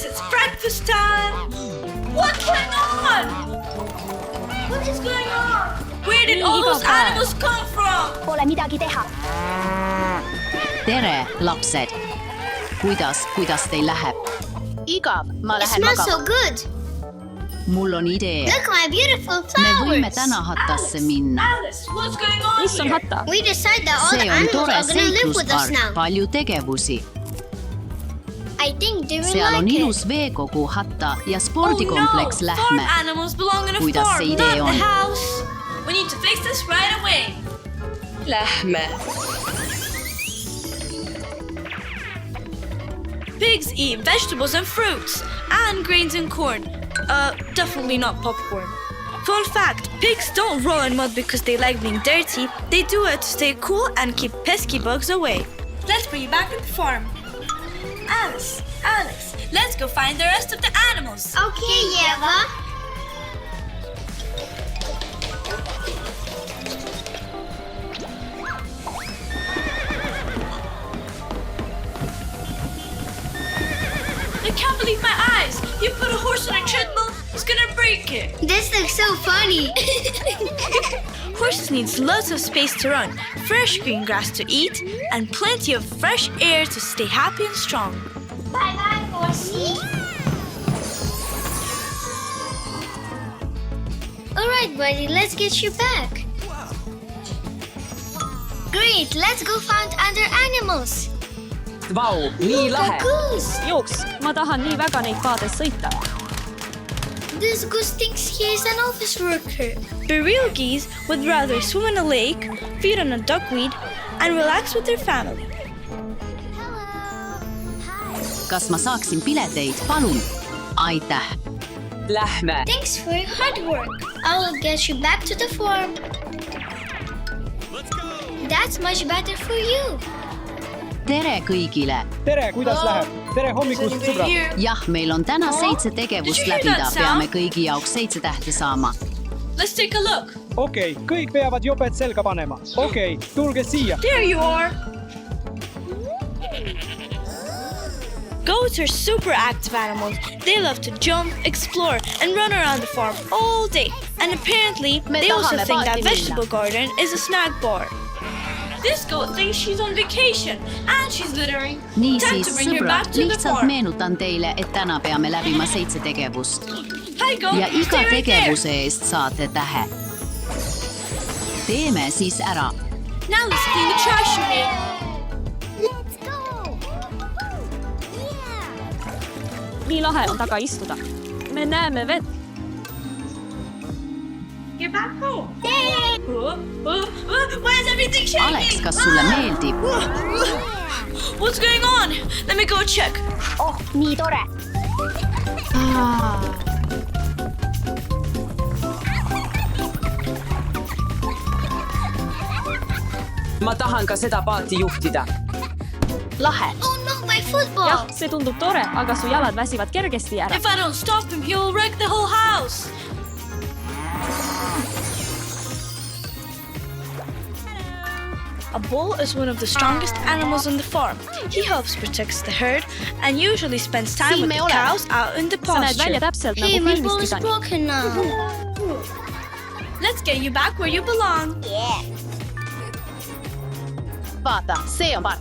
Guess it's breakfast time. What's going on? What is going on? Where did all those animals come from? Pole midagi teha. Tere, lapsed! Kuidas teil läheb? Igav, ma It lähen smells magama. so good. Mul on idee. Look, my beautiful Me võime flowers. täna Hattasse minna. Alice, what's going on Mis on here? Hatta? We decide that all the See on animals tore are gonna live with us seikluspark, now. palju tegevusi. I think they will Seal on like ilus it. veekogu, Hatta ja Oh spordikompleks no, lähme. farm animals belong in a Kuidas farm, see not idee the on? house. We need to fix this right away. Lähme. Pigs eat vegetables and fruits, and grains and corn. Definitely not popcorn. Fun fact, pigs don't roll in mud because they like being dirty. They do it to stay cool and keep pesky bugs away. Let's bring you back to the farm. Alice, let's go find the rest of the animals. Okay, Eva. I can't believe my eyes. You put a horse on a treadmill, it's gonna break it. This looks so funny. Horses needs lots of space to run, fresh green grass to eat, and plenty of fresh air to stay happy and strong. Bye-bye, horsey. All right, buddy, let's get you back. Great, let's go find other animals. Vau, nii Look, a lahe. goose. Jooks, ma tahan nii väga neid paades sõita. This goose thinks he is an office worker. The real geese would rather swim in a lake, feed on a duckweed, and relax with their family. Kas ma saaksin pileteid? Palun! Aitäh! Lähme. Thanks for your hard work. I will get you back to the farm. That's much better for you. Tere kõigile! Tere, kuidas läheb? Tere hommikust, sõbrad! Jah, meil on täna 7 tegevust Did you hear läbida. that sound? Peame kõigi jaoks 7 tähte saama. Let's take a look. Okei, kõik peavad joped selga panema. Okei, tulge siia. There you are. Goats are super active animals. They love to jump, explore, and run around the farm all day. And apparently, Me they also tahame think that paati minna. vegetable garden is a snack bar. This goat thinks she's on vacation and she's littering. Time Niisiis, to bring her sõbrad, back to the lihtsalt farm. meenutan teile, et täna peame läbima 7 tegevust. Hi, goat. Ja iga Stay right there. tegevuse eest saate tähe. Teeme siis ära. Now let's clean the trash you made. Let's go! Nii lahe on taga istuda. Me näeme vett. You're back home. Yay! Why is everything shaking? Alex, kas sulle meeldib? What's going on? Let me go check. Oh, nii tore! Ma tahan ka seda paati juhtida. Lahe. Oh no, my football. Jah, see tundub tore, aga su jalad väsivad kergesti ära. If I don't stop him, he'll wreck the whole house. A bull is one of the strongest animals on the farm. He helps protect the herd and usually spends time Siin with me the oleme. cows out in the Sa näed välja pasture. täpselt Hey, nagu my filmist ball is Titanic. broken now. Let's get you back where you belong. Vaata, see on part.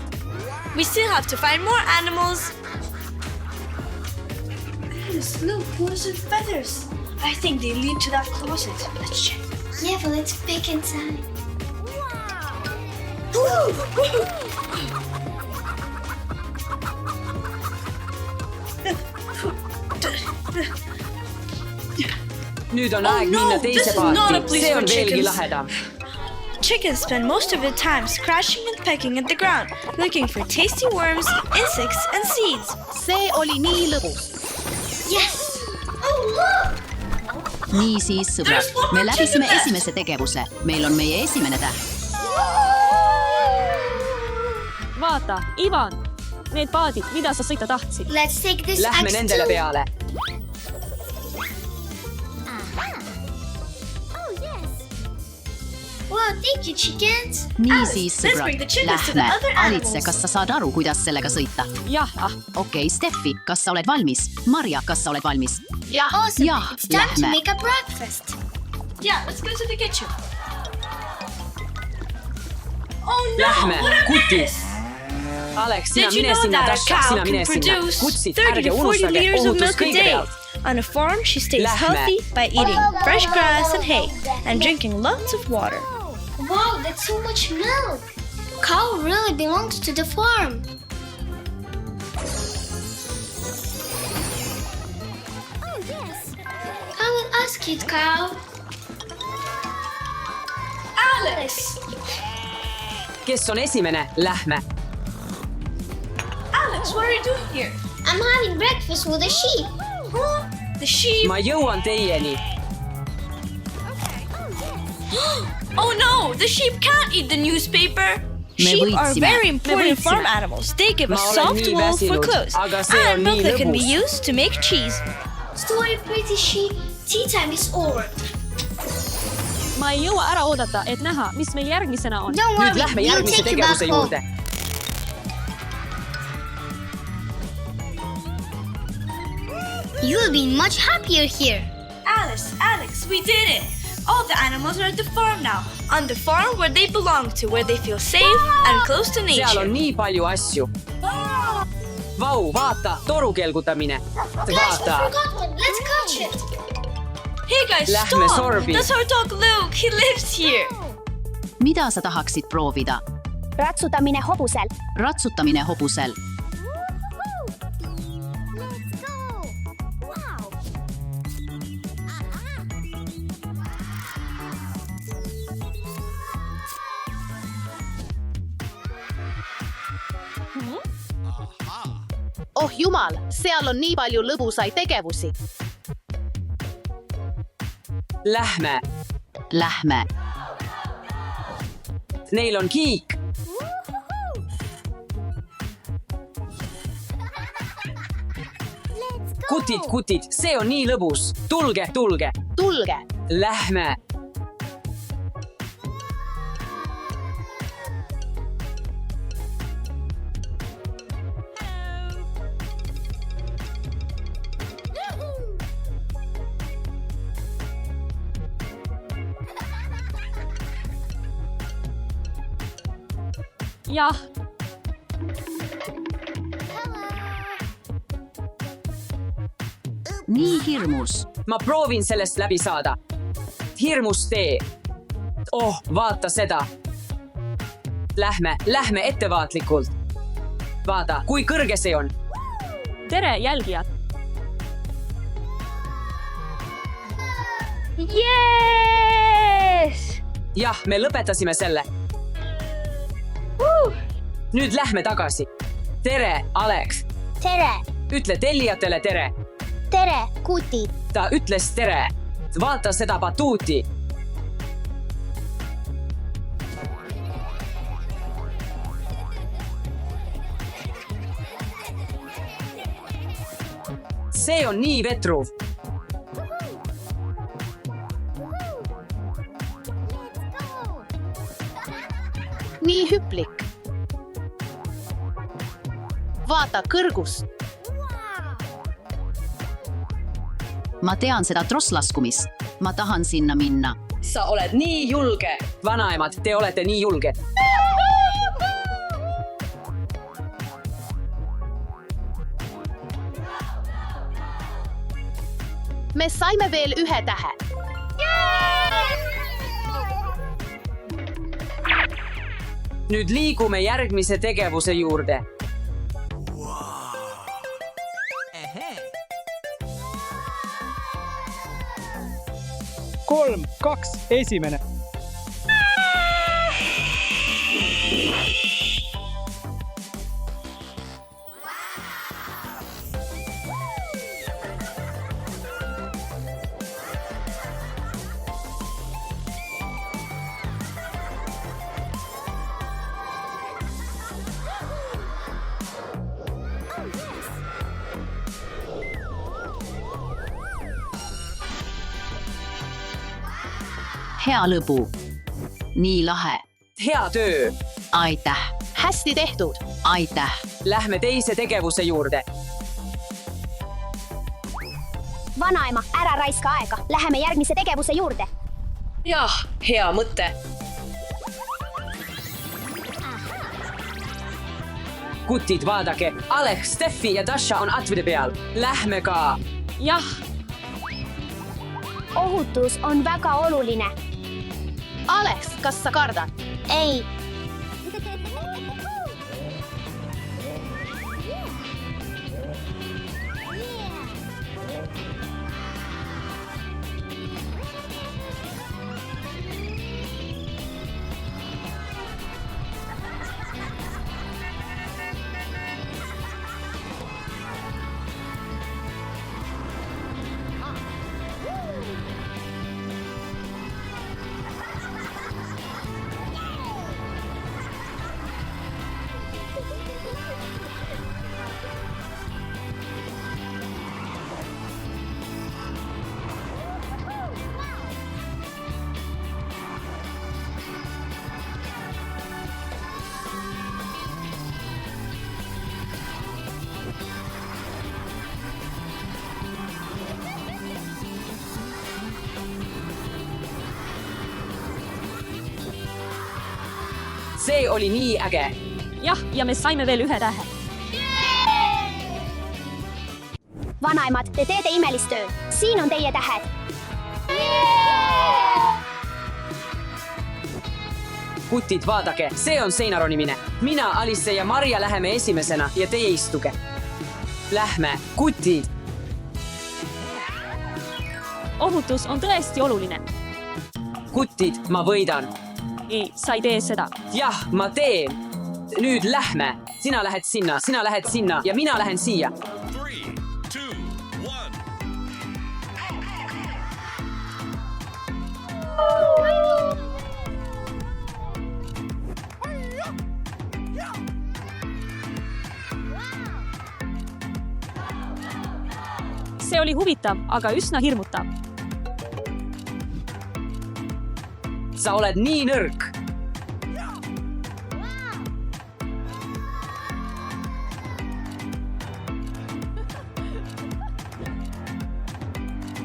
We still have to find more animals. Alice, look, those are feathers. I think they lead to that closet. Let's check. Yeah, but it's big inside. Nüüd on Oh aeg no, minna this teise is not a paati. place See for on veelgi chickens. lahedam. Chickens spend most of their time scratching and pecking at the ground, looking for tasty worms, insects, and seeds. See oli nii lõbus. Yes. Oh, look. Niisiis, sõbrad, There's one me more läbisime chicken left. esimese tegevuse. Meil on meie esimene täht. Vaata, Ivan, need paadid, mida sa sõita tahtsid. Let's take this Lähme axe nendele too. peale. Oh, yes! Wow, thank you, chickens. niisiis , Alice, let's bring the chickens to the lähme other . Alitse , animals. kas sa saad aru , kuidas sellega sõita ? jah , okei , Steffi , kas sa oled valmis ? Marja , kas sa oled valmis ? Awesome. Jah, It's time to lähme. make a breakfast. Yeah, let's go to the kitchen. Oh no! Lähme, what a kuti. mess! Alex , sina Did you mine know sinna that a Tasha , cow sina can mine sinna . produce kutsid , 30 ärge to 40 unustage liters of ohutus milk a day? kõigepealt . On a farm, she stays Lähme. healthy by eating fresh grass and hay and drinking lots of water. Wow, that's so much milk. Cow really belongs to the farm. Oh, yes. I will ask you, cow. Alice! kes on esimene ? Lähme . Alex, what are you doing here? I'm having breakfast with the sheep. Huh? The sheep? ma jõuan teieni . Oh no! The sheep can't eat the newspaper! Me Sheep are võitsime. very Me important võitsime. farm animals. They give us Ma olen soft nii wool for väsinud, clothes aga see on and milk nii that can be lõbus. used to make cheese. Story, pretty sheep. Tea time is over. ma ei jõua ära oodata , et näha , mis meil järgmisena on . Don't nüüd worry, lähme we'll järgmise take you back tegevuse home. juurde . You'll be much happier here. Alice, Alex, we did it! All the animals are at the farm now. On the farm where they belong to, where they feel safe and close to seal on nature. nii palju asju . Vau , vaata , toru kelgutamine . Guys, we vaata , forgot one. Let's catch it. Hey guys, Lähme stop! sorbi. That's our dog Luke. He lives here. mida sa tahaksid proovida ? Ratsutamine hobusel. ratsutamine hobusel . Let's go. Wow. oh jumal , seal on nii palju lõbusaid tegevusi . Lähme , Lähme . neil on kiik . kutid , kutid , see on nii lõbus . tulge , tulge , tulge . Lähme . jah , nii hirmus . ma proovin sellest läbi saada . hirmus tee . oh , vaata seda . Lähme , lähme ettevaatlikult . vaata , kui kõrge see on . tere , jälgijad . Yes! jah , me lõpetasime selle . nüüd lähme tagasi . tere , Alex . Tere. ütle tellijatele tere . Tere, kutid. ta ütles tere . vaata seda batuuti . see on nii vetruv . nii hüplik . vaata kõrgust . ma tean seda trosslaskumist . ma tahan sinna minna . sa oled nii julge . vanaemad , te olete nii julged . me saime veel ühe tähe . nüüd liigume järgmise tegevuse juurde . kolm , kaks , esimene . hea lõbu . nii lahe. Hea töö. Aitäh. hästi tehtud. Aitäh. Lähme teise tegevuse juurde. Vanaema, ära raiska aega. Läheme järgmise tegevuse juurde. jah, hea mõte. Kutid, vaadake. Alex, Steffi ja Dasha on atvide peal. Lähme ka. jah, Ohutus on väga oluline. Alex, kas sa kardad? Ei. See oli nii äge. jah, ja me saime veel ühe tähe. Vanaemad, te teete imelist tööd. Siin on teie tähed. Kutid, vaadake. See on seinaronimine. Mina, Alice ja Marja läheme esimesena ja teie istuge. Lähme, kutid. ohutus on tõesti oluline. Kutid, ma võidan. ei, sa ei tee seda. Jah, ma teen. Nüüd lähme. Sina lähed sinna ja mina lähen siia. 3, 2, 1. see oli huvitav, aga üsna hirmutav. Sa oled nii nõrk.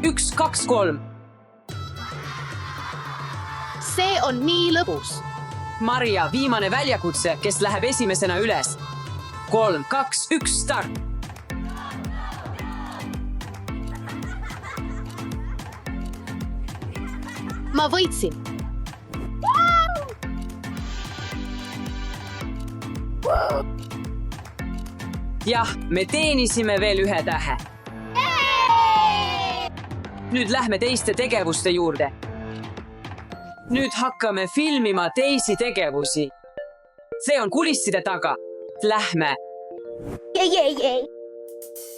Üks, kaks, kolm. see on nii lõbus. Marja, viimane väljakutse, kes läheb esimesena üles. 3, 2, 1, start. ma võitsin. Jah, me teenisime veel ühe tähe. Nüüd lähme teiste tegevuste juurde. Nüüd hakkame filmima teisi tegevusi. See on kulisside taga. Lähme.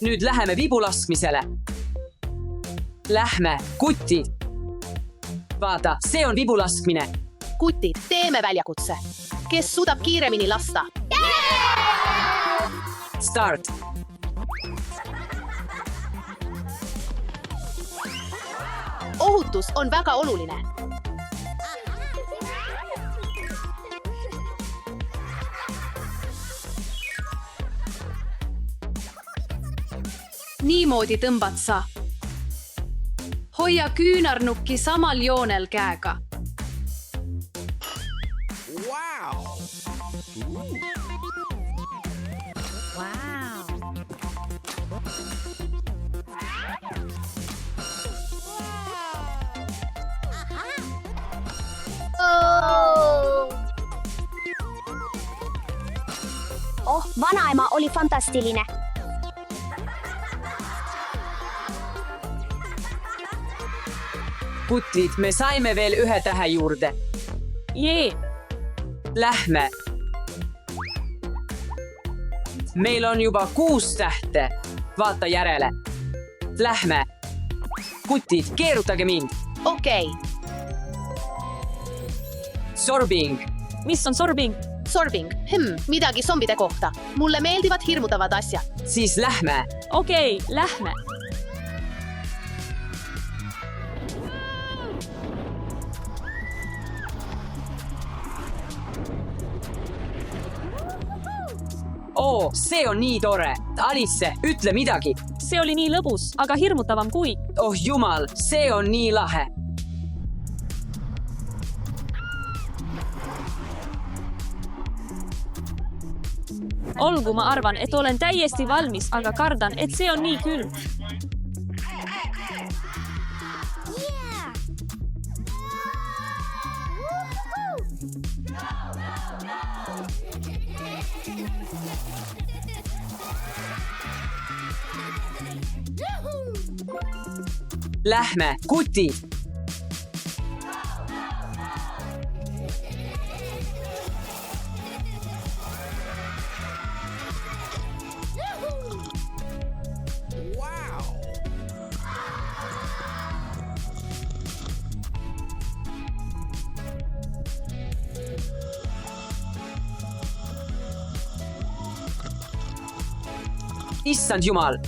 Nüüd läheme vibulaskmisele. Lähme, kutid. Vaata, see on vibulaskmine. kutid, teeme väljakutse. kes suudab kiiremini lasta? Start. ohutus on väga oluline. niimoodi tõmbad sa. hoia küünarnukki samal joonel käega. Oh, vanaema oli fantastiline. Kutid, me saime veel ühe tähe juurde. jee, Lähme. Meil on juba 6 tähte. Vaata järele. Lähme. Kutid, keerutage mind. okei. Sorbing. mis on sorbing? Sorbing. Midagi zombide kohta. Mulle meeldivad hirmutavad asjad. Siis lähme. okei, lähme. oo, see on nii tore. Alice, ütle midagi. see oli nii lõbus, aga hirmutavam kui. Oh jumal, see on nii lahe. olgu, ma arvan, et olen täiesti valmis, aga kardan, et see on nii külm. Lähme, kutid. Issand jumal.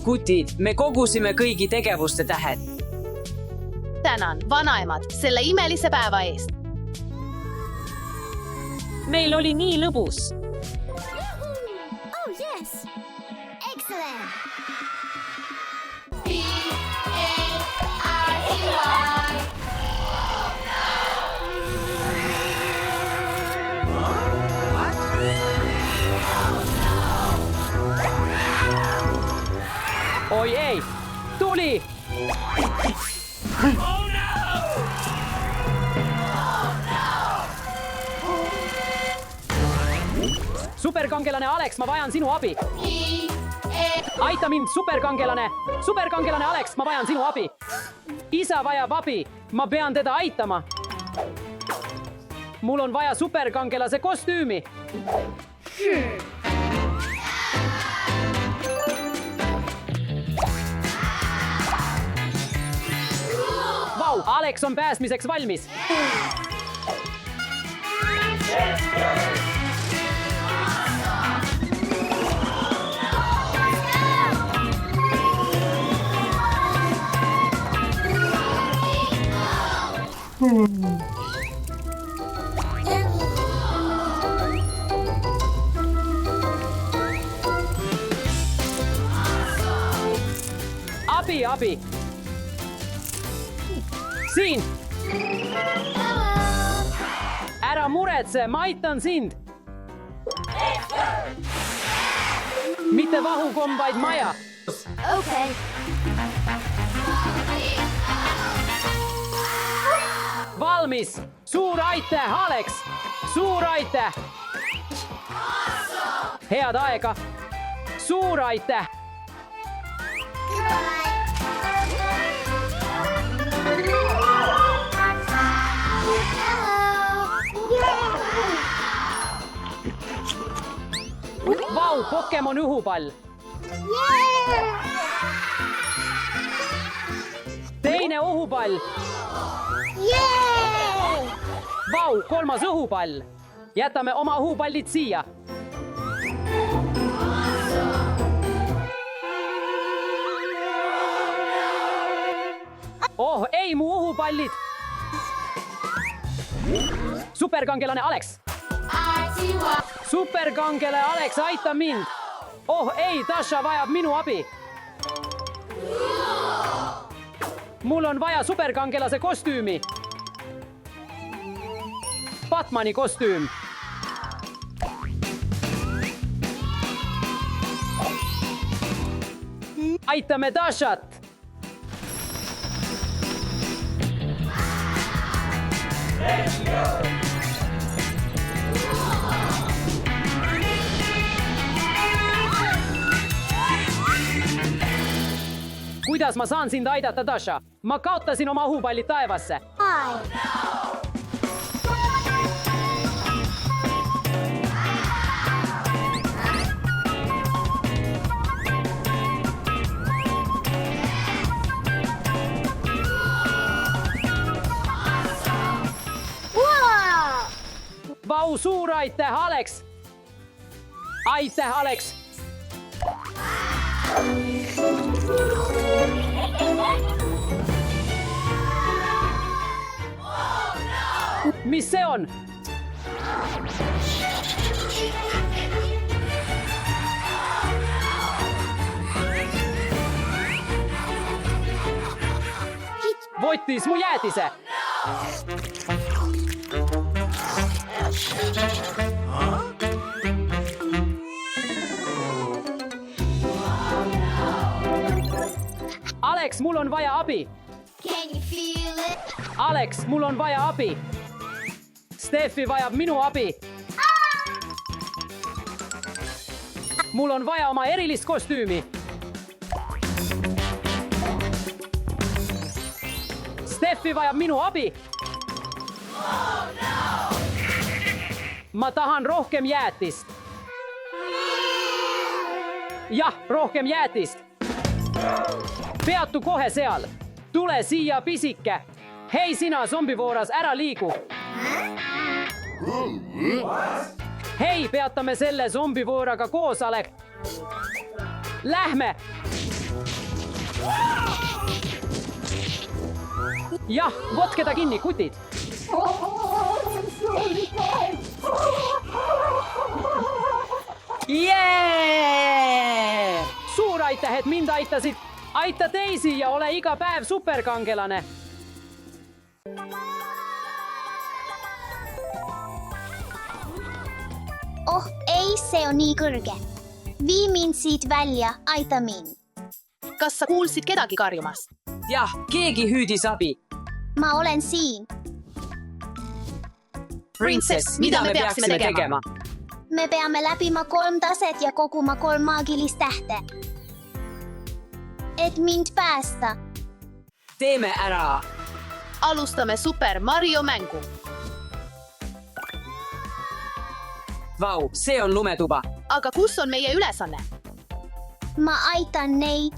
Kutid, me kogusime kõigi tegevuste tähed. tänan, vanaemad, selle imelise päeva eest. meil oli nii lõbus. Oh, yes. Excellent. Oi ei, tuli! Superkangelane Alex, ma vajan sinu abi. Aita mind, superkangelane. Superkangelane Alex, ma vajan sinu abi. Isa vajab abi, ma pean teda aitama. Mul on vaja superkangelase kostüümi. Vau, Alex on pääsmiseks valmis. Abi. Siin. Ära muretse, ma aitan sind. Mitte vahukomm, vaid maja. Okay. Valmis. Suur aitäh, Alex. Suur aitäh. Head aega. Suur aitäh. Vau, Pokemon õhupall. Teine õhupall. Vau, kolmas õhupall. Jätame oma õhupallid siia. Oh, ei mu õhupallid. Superkangelane Alex. Superkangele Alex, aita mind. Oh ei, Dasha vajab minu abi. Mul on vaja superkangelase kostüümi. Batmani kostüüm. Aitame Dashat. Let's go! Kuidas ma saan sind aidata, Dasha? Ma kaotasin oma õhupallid taevasse. Vau, suur aitäh, Alex! Aitäh, Alex! mis see on? Võttis mu jäätise. Alex, mul on vaja abi. Can you feel it? Alex, mul on vaja abi. Steffi vajab minu abi. Mul on vaja oma erilist kostüümi. Steffi vajab minu abi. Ma tahan rohkem jäätist. Jah, rohkem jäätist. Peatu kohe seal. Tule siia, pisike. Hei sina, zombivooras, ära liigu. Hei, peatame selle zombivooraga koos, Alex. Lähme. Jah, võtke ta kinni, kutid. Yeah! Suur aitäh, et mind aitasid. Aita teisi ja ole iga päev superkangelane. Oh ei, see on nii kõrge. Vii mind siit välja, aita mind. Kas sa kuulsid kedagi karjumas? Jah, keegi hüüdis abi. Ma olen siin. Princess, mida me peaksime tegema? Me peame läbima 3 taset ja koguma 3 maagilist tähte. Et mind päästa. Teeme ära. Alustame Super Mario mängu. Vau, see on lumetuba. Aga kus on meie ülesanne? Ma aitan neid.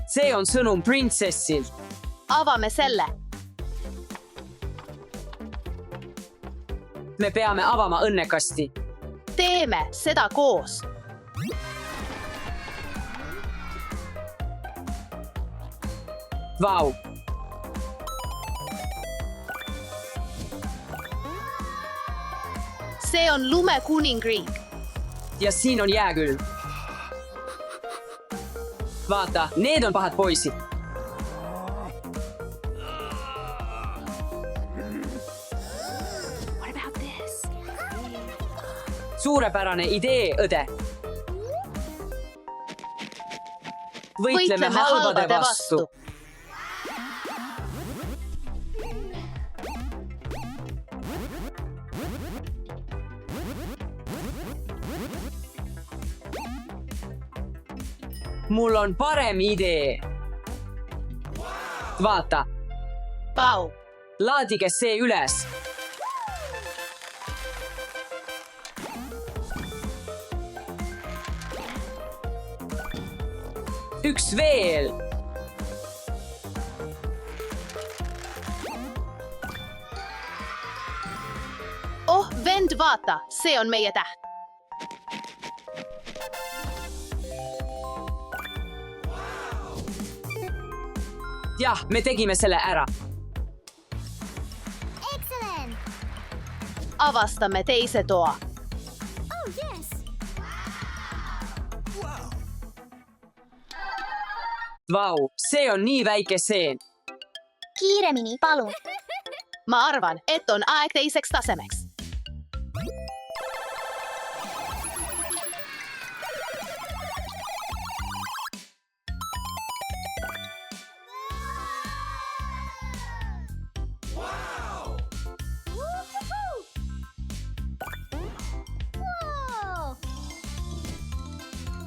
See on sõnum prinsessilt. Avame selle. Me peame avama õnnekasti. Teeme seda koos. Vau. See on lumekuningriik. Ja siin on jääkülv. Vaata, need on pahad poisid. Suurepärane idee, õde. Võitleme halbade vastu. Mul on parem idee. Vaata. Vau. Laadige see üles. Üks veel. Oh, vend, vaata, see on meie täht. Jah, me tegime selle ära. Avastame teise toa. Vau, see on nii väike seen. Kiiremini, palun. Ma arvan, et on aeg teiseks tasemeks.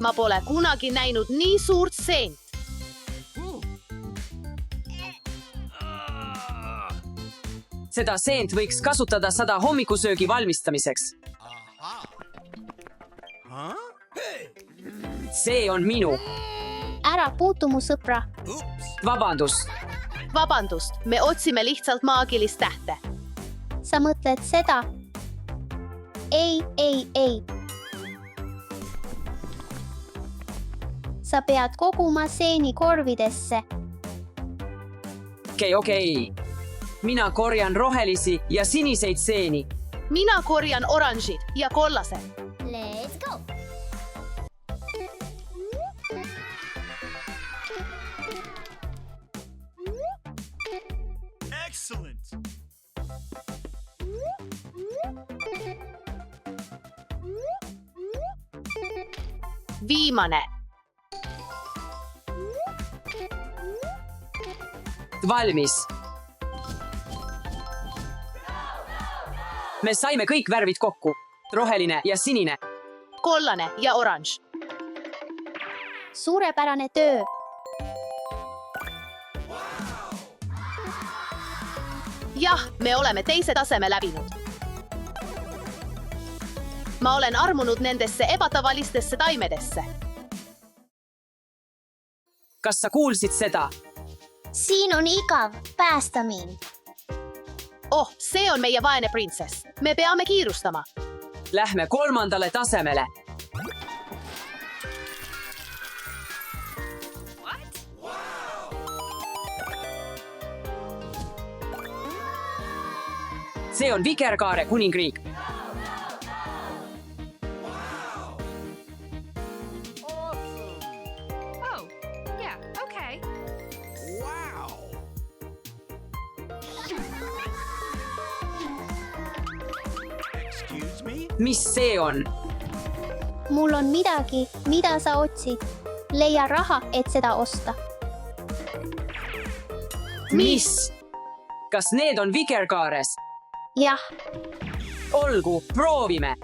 Ma pole kunagi näinud nii suurt seent. Seda seent võiks kasutada 100 hommikusöögi valmistamiseks. See on minu. Ära puutu mu sõpra. Vabandust. Vabandust, me otsime lihtsalt maagilist tähte. Sa mõtled seda? Ei. sa pead koguma seeni korvidesse. Okei. Mina korjan rohelisi ja siniseid seeni. Mina korjan oranžid ja kollased. Let's go! Excellent. Viimane. Valmis. Me saime kõik värvid kokku. Roheline ja sinine. Kollane ja oranž. Suurepärane töö! Jah, me oleme teise taseme läbinud. Ma olen armunud nendesse ebatavalistesse taimedesse. Kas sa kuulsid seda? Siin on igav, päästa mind! Oh, see on meie vaene printsess. Me peame kiirustama. Lähme 3. tasemele. See on Vikerkaare kuningriik. Oh, yeah, okay. Wow. Excuse me? Mis see on? Mul on midagi, mida sa otsid. Leia raha, et seda osta. Mis? Kas need on Vikerkaares? Jah, Olgu, proovime.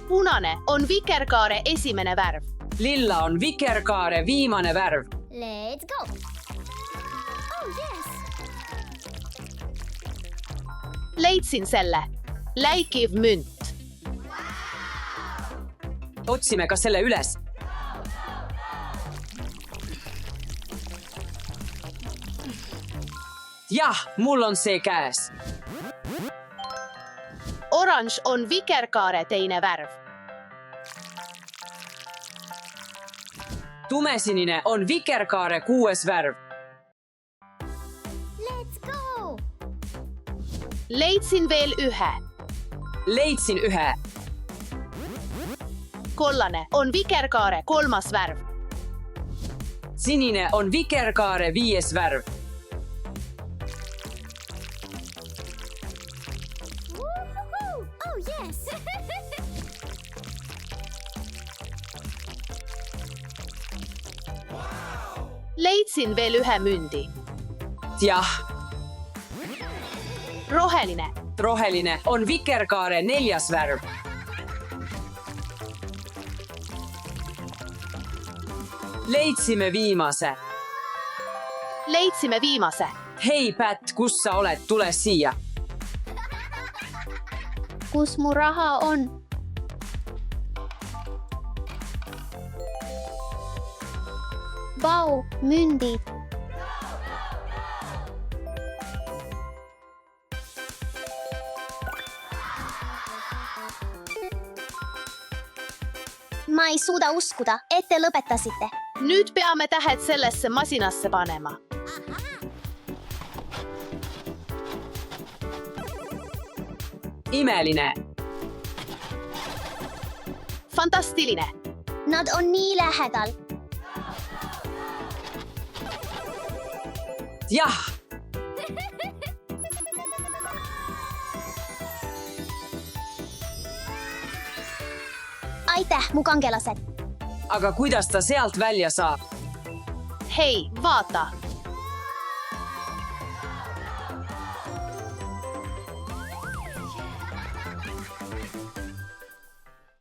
Punane on Vikerkaare esimene värv. Lilla on Vikerkaare viimane värv. let's go! Oh yes! Leidsin selle. Läikiv münt. Otsime ka selle üles. Jah, mul on see käes. Oranž on Vikerkaare teine värv. Tumesinine on Vikerkaare 6. värv. Let's go! Leidsin veel ühe. Leidsin ühe. Kollane on Vikerkaare 3. värv. Sinine on Vikerkaare 5. värv. Woohoo! Oh yes! Leidsin veel ühe mündi. Jah, Roheline. roheline on Vikerkaare 4. värv. Leidsime viimase. Leidsime viimase. Hei, Pat, kus sa oled? Tule siia. Kus mu raha on? Vau, mündid! Ma ei suuda uskuda, et te lõpetasite. Nüüd peame tähed sellesse masinasse panema. Imeline. Fantastiline. Nad on nii lähedal. Jah, Aitäh, mu kangelased! aga kuidas ta sealt välja saab? Hei, vaata.